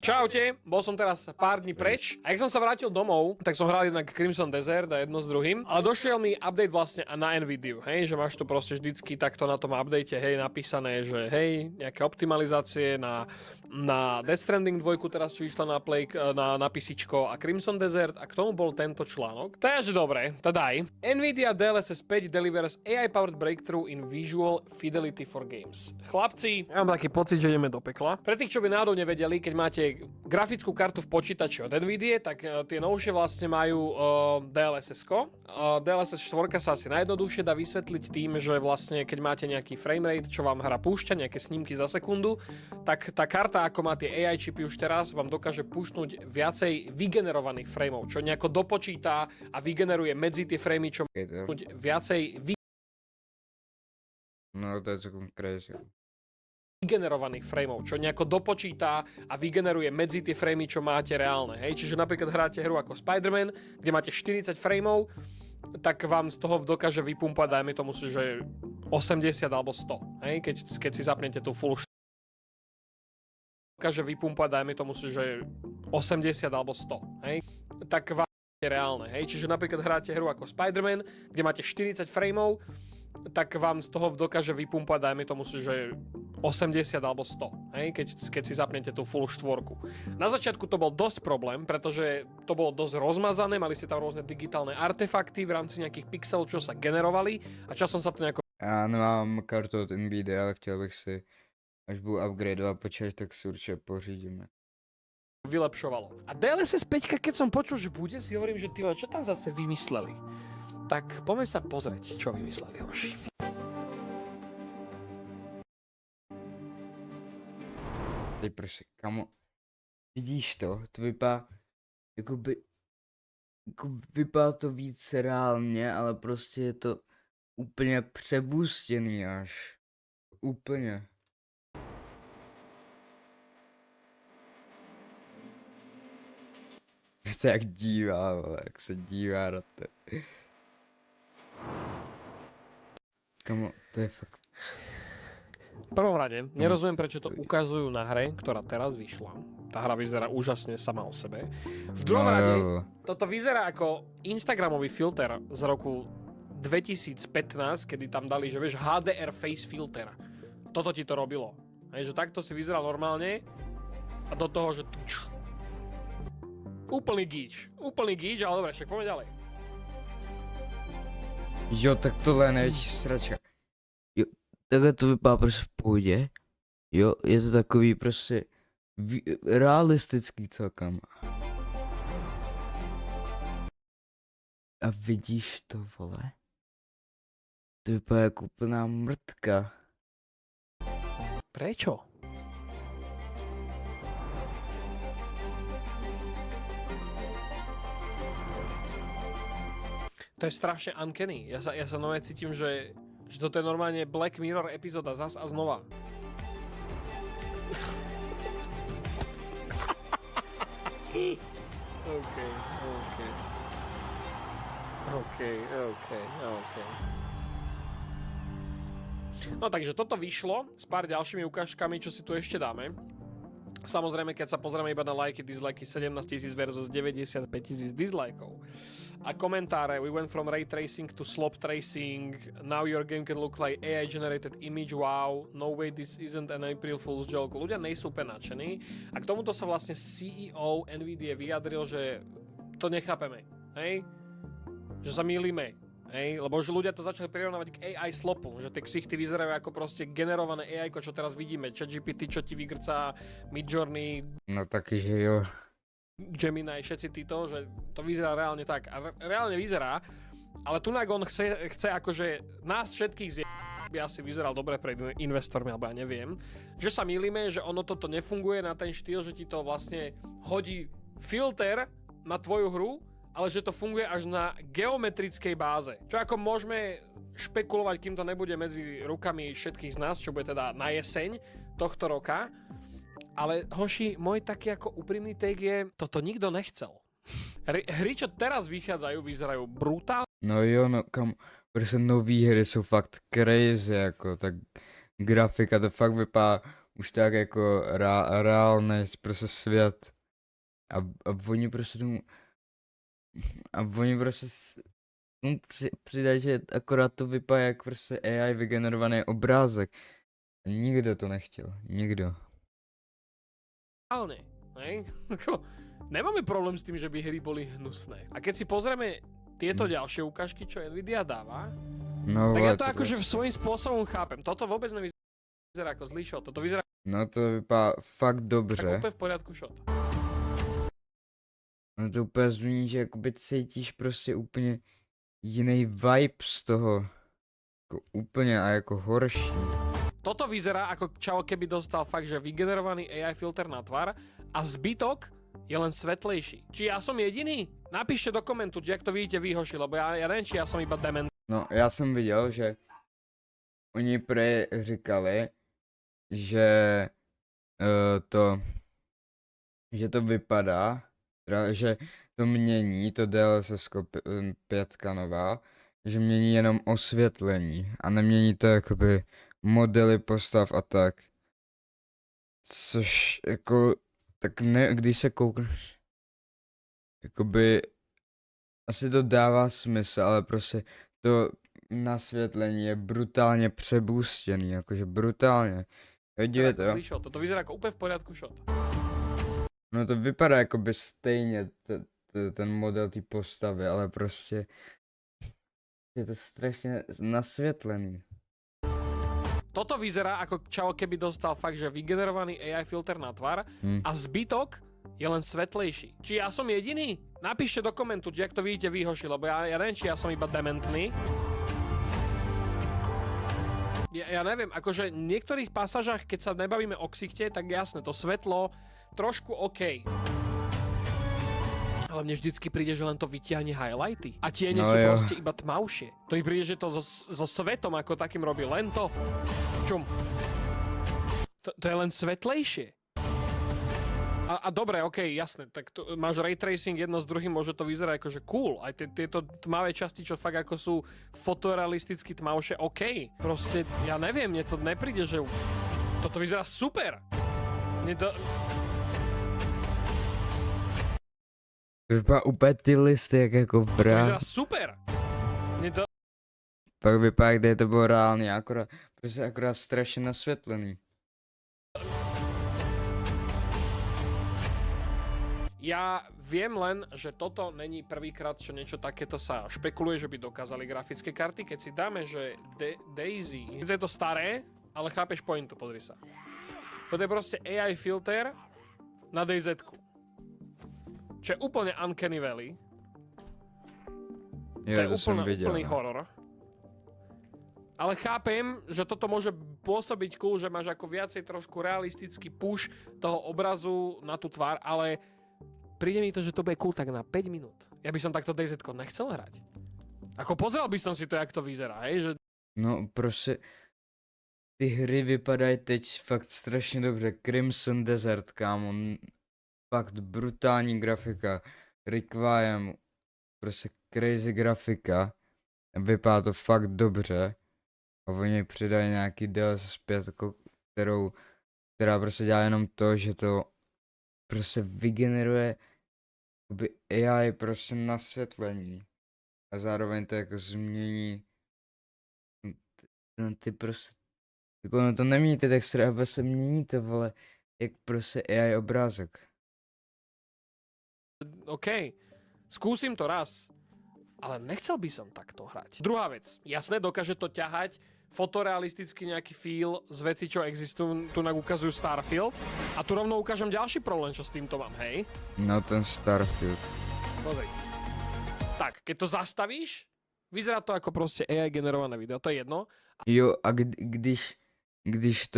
Čaute, bol som teraz pár dní preč a jak som sa vrátil domov, tak som hral jednak Crimson Desert a jedno s druhým, ale došiel mi update vlastne na Nvidiu, hej, že máš tu proste vždycky takto na tom update, hej, napísané, že hej, nejaké optimalizácie na Death Stranding 2 teraz, čo išla na PCčko a Crimson Desert a k tomu bol tento článok. Takže dobre, to daj. Nvidia DLSS 5 delivers AI-powered breakthrough in visual fidelity for games. Chlapci, ja mám taký pocit, že ideme do pekla. Pre tých, čo by náhodou nevedeli, keď máte grafickú kartu v počítači od Nvidie, tak tie novšie vlastne majú DLSS-ko. DLSS 4 sa asi najjednoduchšie dá vysvetliť tým, že vlastne keď máte nejaký framerate, čo vám hra púšťa, nejaké snímky za sekundu, tak tá karta, ako má tie AI čipy už teraz, vám dokáže púšťať viacej vygenerovaných frameov, čo nejako dopočíta a vygeneruje medzi tie framey, čo viacej No, to je celkom crazy. vygenerovaných frameov, čo nejako dopočíta a vygeneruje medzi tie framey, čo máte reálne. Hej? Čiže napríklad hráte hru ako Spider-Man, kde máte 40 frameov, tak vám z toho dokáže vypumpať, dajme tomu si, že 80 alebo 100. Hej? Keď si zapnete tú full dokáže vypumpať, dajme tomu si, že 80 alebo 100. Hej? Tak vám je reálne. Hej? Čiže napríklad hráte hru ako Spider-Man, kde máte 40 frameov, tak vám z toho dokáže vypumpať, dajme tomu si, že 80 alebo 100, hej? Keď si zapnete tú full štvorku. Na začiatku to bol dosť problém, pretože to bolo dosť rozmazané, mali ste tam rôzne digitálne artefakty v rámci nejakých pixelov, čo sa generovali a časom sa to nejako Já nemám kartu od Nvidia, ale chtěl bych si, až budu upgradeovat počítač, tak si určitě pořídíme. vylepšovalo. A DLSS 5, keď som počul, že bude, si hovorím, že ty, čo tam zase vymysleli? Tak poďme sa pozrieť, čo vymysleli, hoši. Teď prostě, kamo, vidíš to vypadá, vypadá to víc reálně, ale prostě je to úplně přebustěný až. Úplně. Se jak dívá, vole, jak se dívá na to. Kamo, to je fakt. V prvom rade, nerozumiem, prečo to ukazujú na hre, ktorá teraz vyšla. Tá hra vyzerá úžasne sama o sebe. V druhom rade, toto vyzerá ako Instagramový filter z roku 2015, kedy tam dali, že vieš, HDR face filter. Toto ti to robilo. Hej, že takto si vyzeral normálne a do toho, že úplný gíč, ale dobre, však poďme ďalej. Jo, tak tohle je největší sračka. Jo, takhle to vypadá prostě v pohodě. Jo, je to takový prostě realistický celkem. A vidíš to, vole? To vypadá jako úplná mrtka. Prečo? To je strašne uncanny. Ja sa normálne cítim, že toto je normálne Black Mirror epizóda zas a znova. OK. No takže toto vyšlo s pár ďalšími ukážkami, čo si tu ešte dáme. Samozrejme, keď sa pozrieme iba na lajky, dislikey, 17 000 versus 95 000 dislikeov. A komentáre, we went from ray tracing to slop tracing, now your game can look like AI generated image, wow, no way this isn't an April Fool's joke. Ľudia nejsú úplne nadšení a k tomuto sa vlastne CEO Nvidia vyjadril, že to nechápeme, hej? Že sa mýlime. Hej, lebo že ľudia to začali prirovnávať k AI slopu, že tie ksichty vyzerajú ako proste generované AI, čo teraz vidíme, ChatGPT, čo ti vygrcá, Midjourney, No taky, že jo. Gemini, všetci títo, že to vyzerá reálne tak. A reálne vyzerá, ale tunak on chce akože nás všetkých by asi vyzeral dobre pred investormi, alebo ja neviem, že sa mýlime, že ono toto nefunguje na ten štýl, že ti to vlastne hodí filter na tvoju hru, ale že to funguje až na geometrickej báze. Čo ako môžeme špekulovať, kým to nebude medzi rukami všetkých z nás, čo bude teda na jeseň tohto roka. Ale hoši, môj taký ako úprimný take je, toto nikto nechcel. Hry, čo teraz vychádzajú, vyzerajú brutálne. No jo, no kam, prostě nový hry jsou fakt crazy, jako tak grafika to fakt vypadá už tak jako reálný prostě svět. A oni prostě tomu, a oni prostě přidají, že akorát to vypadá jak prostě AI vygenerovaný obrázek. Nikdo to nechtěl, nikdo. Reálne, hej? Ako, nemáme problém s tým, že by hry boli hnusné. A keď si pozrieme tieto ďalšie ukážky, čo Nvidia dáva, No, tak ja vole, to akože svojím spôsobom chápem. Toto vôbec nevyzerá ako zlý shot. Toto vyzerá No to vypadá fakt ako dobře. úplne v poriadku shot. No to úplně zní, že jakoby cítíš prostě úplně jiný vibe z toho. Jako úplně a jako horší. Toto vyzerá ako čavo keby dostal fakt, že vygenerovaný AI filter na tvar a zbytok je len svetlejší. Či ja som jediný? Napíšte do komentu, jak to vidíte vy, hoši, lebo ja neviem, či ja som iba dement. No já jsem viděl, že oni říkali, že že to vypadá, teda, že to mění, to DLSS 5 nová, že mění jenom osvětlení a nemění to jakoby modely postav a tak. Což jako, tak ne, když se koukneš, jakoby, asi to dává smysl, ale prostě to nasvětlení je brutálně přebůstěný, jakože brutálně. Dívejte, jo. Shot. Toto vyzerá ako úplne v poriadku shot. No to vypadá jakoby stejně ten model té postavy, ale prostě je to strašně nasvětlený. Toto vyzerá ako čavo keby dostal fakt, že vygenerovaný AI filter na tvar a zbytok je len svetlejší. Či ja som jediný? Napíšte do komentu, jak to vidíte vy, hoši, lebo ja neviem, či ja som iba dementný. Ja neviem, akože v niektorých pasážach, keď sa nebavíme o ksichte, tak jasné, to svetlo trošku OK. Ale mne vždycky príde, že len to vytiahne highlighty. A tiene sú proste iba tmavšie. To mi príde, že to so svetom ako takým robí len to. Čum. To je len svetlejšie. A dobre, OK, jasné, tak máš ray tracing jedno s druhým, môže to vyzerať akože cool. Aj tieto tmavé časti, čo fakt ako sú fotorealisticky tmavšie, OK. Proste, ja neviem, mne to nepríde, že toto vyzerá super. Mne to... Vypadá úplně ty listy, jak jako To brá. vyzerá super. Mne to... Pak vypadá, kde to bylo reálně, akorát strašně nasvětlený. Ja viem len, že toto není prvýkrát, čo niečo takéto sa špekuluje, že by dokázali grafické karty. Keď si dáme, že Daisy, je to staré, ale chápeš pointu, pozri sa. Toto je proste AI filter na DayZ-ku. Čo je úplne Uncanny Valley. Jo, To je to jsem viděl. úplný horor. Ale chápem, že toto môže pôsobiť cool, že máš ako viacej trošku realistický push toho obrazu na tú tvár, ale príde mi to, že to bude cool tak na 5 minút. Ja by som takto DayZ-ko nechcel hrať. Ako pozrel by som si to, jak to vyzerá, hej, že... No prostě ty hry vypadají teď fakt strašně dobře. Crimson Desert, kámo, fakt brutální grafika. Requiem, prostě crazy grafika. Vypadá to fakt dobře. A oni přidají nějaký DLSS 5, která prostě dělá jenom to, že to prostě vygeneruje AI prostě nasvětlení. A zároveň to jako změní ty prostě, jako no to nemění ty textury, ale se mění to, vole, jak prostě AI obrázek. OK, skúsim to raz, ale nechcel by som takto hrať. Druhá vec, jasné, dokáže to ťahať fotorealisticky nejaký feel z veci, čo existujú, tu nám ukazujú Starfield. A tu rovno ukážem ďalší problém, čo s týmto mám, hej? No ten Starfield. Pozri. Tak, keď to zastavíš, vyzerá to ako proste AI generované video, to je jedno. Jo, a když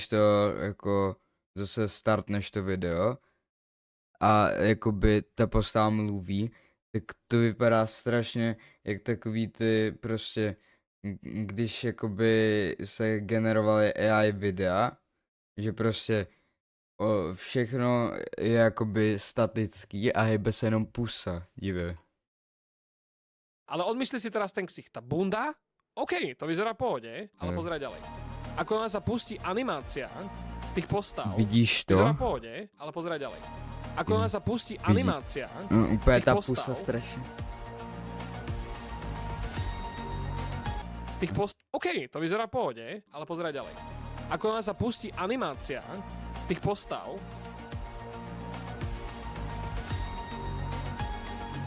to jako zase startneš to video a jakoby ta postava mluví, tak to vypadá strašně jak takový ty prostě, když jakoby se generovaly AI videa, že prostě všechno je jakoby statický a hejbe se jenom pusa, dívej. Ale odmysli si teraz ten ksicht. Tá bunda, OK, to vyzerá v pohode, ale Jo. pozeraj ďalej. Ako nás sa pustí animácia tých postav, Vidíš vyzerá to? v pohode, ale pozeraj ďalej. Ako nás sa pustí animácia Úplně těch ta postav. pusa strašně. tých postav... OK, to vyzerá v pohode, ale pozeraj ďalej. Ako nás sa pustí animácia tých postav,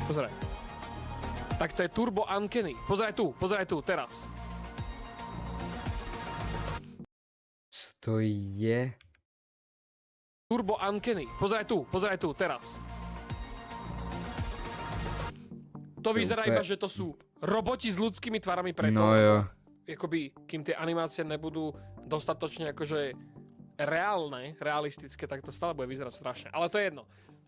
pozeraj. Tak to je Turbo Uncanny. Pozeraj tu, teraz. Co to je? Turbo Uncanny. Pozeraj tu, teraz. To vyzerá iba, že to sú roboti s ľudskými tvarami preto. No jo. Jakoby, kým tie animácie nebudú dostatočne akože realistické, tak to stále bude vyzerať strašne. Ale to je jedno.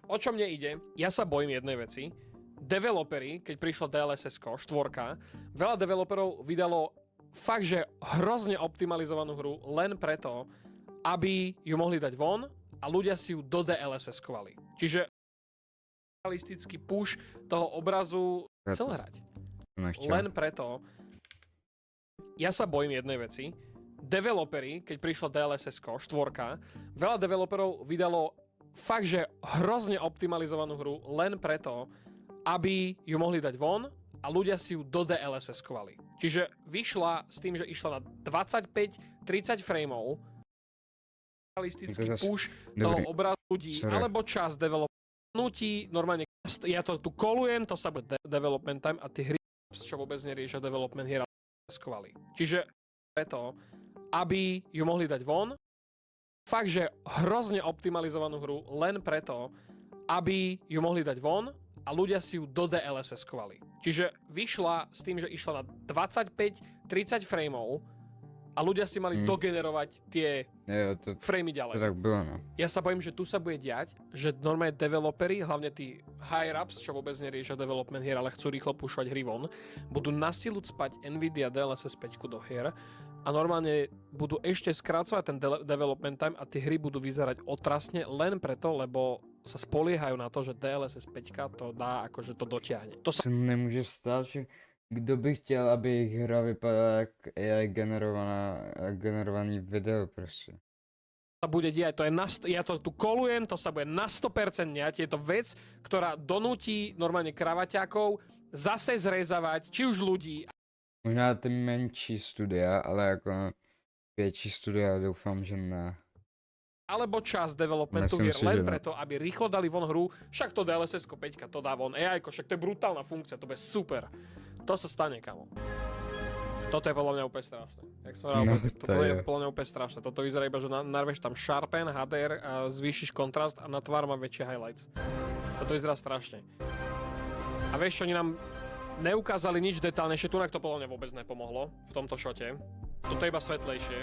O čo mne ide? Ja sa bojím jednej veci. Developeri, keď prišlo DLSS-ko, 4, veľa developerov vydalo fakt, že hrozne optimalizovanú hru len preto, aby ju mohli dať von a ľudia si ju do DLSS-kovali. Čiže realistický push toho obrazu chcel hrať. Len preto. Ja sa bojím jednej veci. Developeri, keď prišlo DLSS-ko, 4, veľa developerov vydalo fakt, že hrozne optimalizovanú hru len preto, aby ju mohli dať von a ľudia si ju do DLSS-kovali. Čiže vyšla s tým, že išla na 25-30 frameov, realistický push toho obrazu ľudí, alebo čas developmentnutí, normálne ja to tu kolujem, to sa bude development time a tie hry, čo vôbec neriešia development hier, DLSS-kovali. Čiže preto, aby ju mohli dať von, fakt, že hrozne optimalizovanú hru len preto, aby ju mohli dať von a ľudia si ju do DLSS-kovali. Čiže vyšla s tým, že išla na 25-30 frameov a ľudia si mali dogenerovať tie framey ďalej. To tak bylo, no. Ja sa bojím, že tu sa bude diať, že normálne developeri, hlavne tí higher-ups, čo vôbec neriešia development hier, ale chcú rýchlo pušovať hry von, budú na silu cpať Nvidia DLSS 5 do hier a normálne budú ešte skrácovať ten development time a tie hry budú vyzerať otrasne len preto, lebo sa spoliehajú na to, že DLSS 5 to dá, akože to dotiahne. To sa nemůže stát, že kdo by chtěl, aby jejich hra vypadala jak AI generovaný video prostě. bude diať, to je ja to tu kolujem, to sa bude na 100% diať, je to vec, ktorá donúti normálne kravaťákov zase zrezávať, či už ľudí. Možná ty menší studia, ale jako větší studia doufám, že ne. Alebo čas developmentu hier len preto, aby rýchlo dali von hru, však to DLSS 5 to dá von, AI, však to je brutálna funkcia, to bude super. To sa stane, kamo. Toto je podľa mňa úplne strašné. Jak som hovoril, toto je podľa mňa úplne strašné. Toto vyzerá iba, že narveš tam Sharpen, HDR a zvýšiš kontrast a na tvár má väčšie highlights. Toto vyzerá strašne. A vieš, čo oni nám neukázali nič detálnejšie, tunak to podľa mňa vôbec nepomohlo v tomto šote. Toto je iba svetlejšie.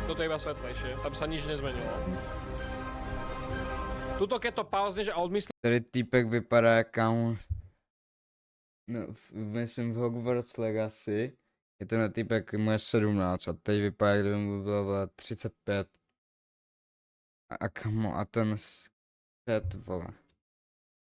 Toto je iba svetlejšie, tam sa nič nezmenilo. Tuto keď to pauzneš a odmyslíš... Tady týpek vypadá jak kámo... No, myslím v Hogwarts Legacy. Je ten týpek mu je 17 a teď vypadá, kdyby mu bylo 35. A kamo, a ten set, vole.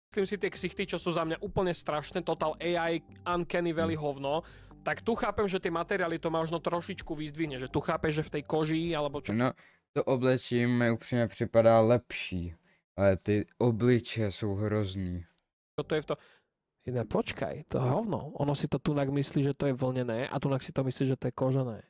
Myslím si tie ksichty, čo sú za mňa úplne strašné, Total AI, Uncanny Valley hovno, tak tu chápem, že tie materiály to možno trošičku vyzdvihne, že tu chápeš, že v tej koži, alebo čo... No, to oblečení mi upřímně připadá lepší, ale ty obličeje jsou hrozný. To je v to... Ne, počkaj, to hovno. Ono si to tunak myslí, že to je vlnené a tunak si to myslí, že to je kožené.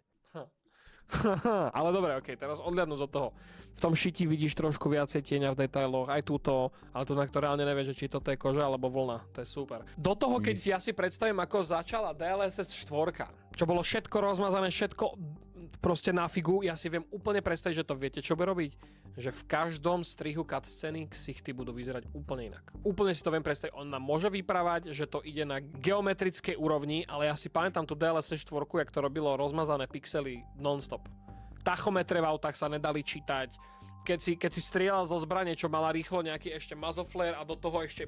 Ale dobre, okej, teraz odliadnúť od toho. V tom šiti vidíš trošku viacej tieňa v detailoch, aj túto, ale tunak to reálne nevieš, či toto je koža alebo vlna. To je super. Do toho, keď si ja si predstavím, ako začala DLSS 4, čo bolo všetko rozmazané, všetko proste na figu, ja si viem úplne predstaviť, že to viete, čo bude robiť? Že v každom strihu cutscény ksichty budú vyzerať úplne inak. Úplne si to viem predstaviť. On nám môže vyprávať, že to ide na geometrickej úrovni, ale ja si pamätám tú DLSS 4, jak to robilo rozmazané pixely non-stop. Tachometre v autách sa nedali čítať. Keď si strieľal zo zbrane, čo mala rýchlo nejaký ešte muzzle a do toho ešte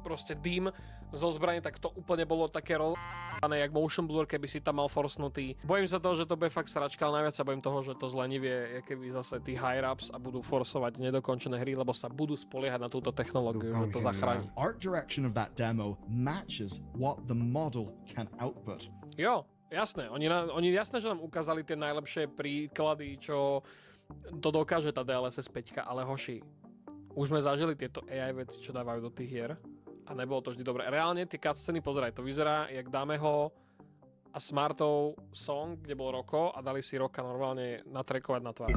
proste dým zo zbrane, tak to úplne bolo také rozmazané, jak motion blur, keby si tam mal forsnutý. Bojím sa toho, že to bude fakt sračka, ale najviac sa bojím toho, že to zlenivie, keby zase tí higher-ups a budú forsovať nedokončené hry, lebo sa budú spoliehať na túto technológiu, že to zachráni. Art direction of that demo matches what the model can output. Jo, Jasné, oni jasné, že nám ukázali tie najlepšie príklady, čo to dokáže tá DLSS 5, ale hoši, už sme zažili tieto AI veci, čo dávajú do tých hier a nebolo to vždy dobré. Reálne tie cutsceny, pozeraj, to vyzerá, jak dáme ho a Smartov song, kde bol Roko a dali si Roka normálne natrekovať na tvár.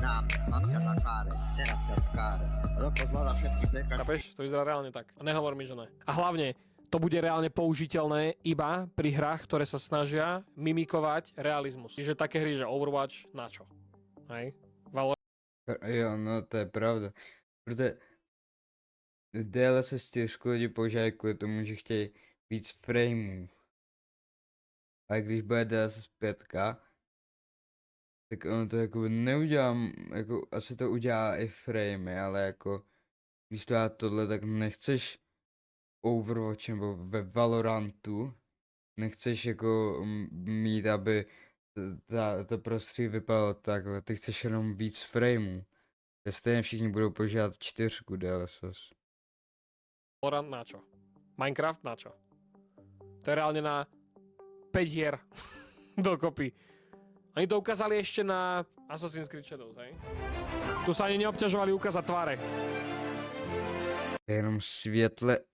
Matka na káre, teraz sa skáre. Roko zvláda všetky prekažky. Chápeš? To vyzerá reálne tak. A nehovor mi, že ne. A hlavne, to bude reálne použiteľné iba pri hrách, ktoré sa snažia mimikovať realizmus. Čiže také hry, že Overwatch, na čo? Hej? Jo, no to je pravda. Protože DLSS těžko lidi používají kvůli tomu, že chtějí víc frameů. A když bude DLSS 5, tak ono to jako neudělá, jako asi to udělá i framey, ale jako když to dá tohle, tak nechceš Overwatch nebo ve Valorantu, nechceš jako mít, aby to prostředí vypadalo takhle, ty chceš jenom víc frameů. Stejně všichni budou používat 4 DLSS. Valorant na čo? Minecraft na čo? To je reálne na 5 hier dokopy. Oni to ukázali ešte na Assassin's Creed Shadows, hej? Tu sa ani neobťažovali ukázať tváre. Jenom světle.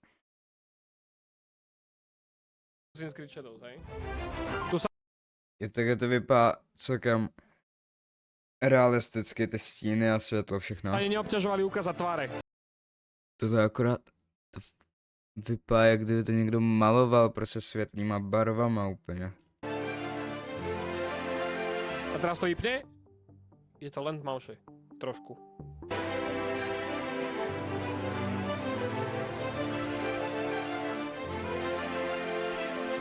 Assassin's Creed Shadows, hej? Je tak to vypadá celkem realisticky, ty stíny a světlo, všechno. Ani neobťažovali ukázať tváre. Tohle akorát to vypadá, jak kdyby to někdo maloval prostě světlýma barvama úplně. A teraz to vypne? Je to len tmavšie. Trošku.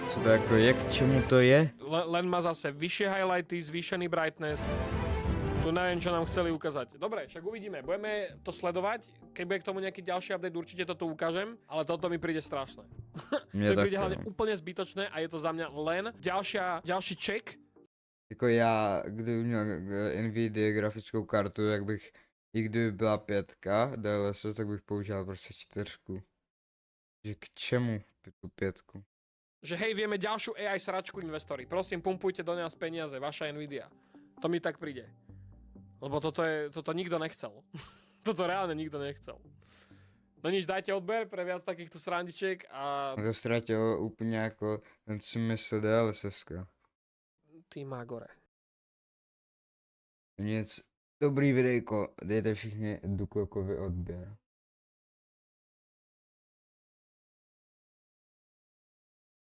Co to jako je, k čemu to je? Len má zase vyššie highlighty, zvýšený brightness. Tu neviem, čo nám chceli ukázať. Dobre, však uvidíme. Budeme to sledovať. Keď bude k tomu nejaký ďalší update, určite to tu ukážem. Ale toto mi príde strašné. Mně To mi príde taky, hlavne no. úplne zbytočné a je to za mňa len ďalší check. Jako já, kdyby měl Nvidia grafickou kartu, tak bych, i kdyby byla 5 DLSS, tak bych použil prostě 4. Že k čemu tu 5? Že hej, vieme ďalšiu AI sračku investori. Prosím, pumpujte do nás peniaze, vaša Nvidia. To mi tak príde. Lebo toto nikto nechcel. Toto reálne nikto nechcel. No nič, dajte odber pre viac takýchto srandičiek a... To ztratilo úplně jako ten smysl DLSS. Ty Magore. Nic. Dobrý videjko, dejte všichni Duklokovi odběr.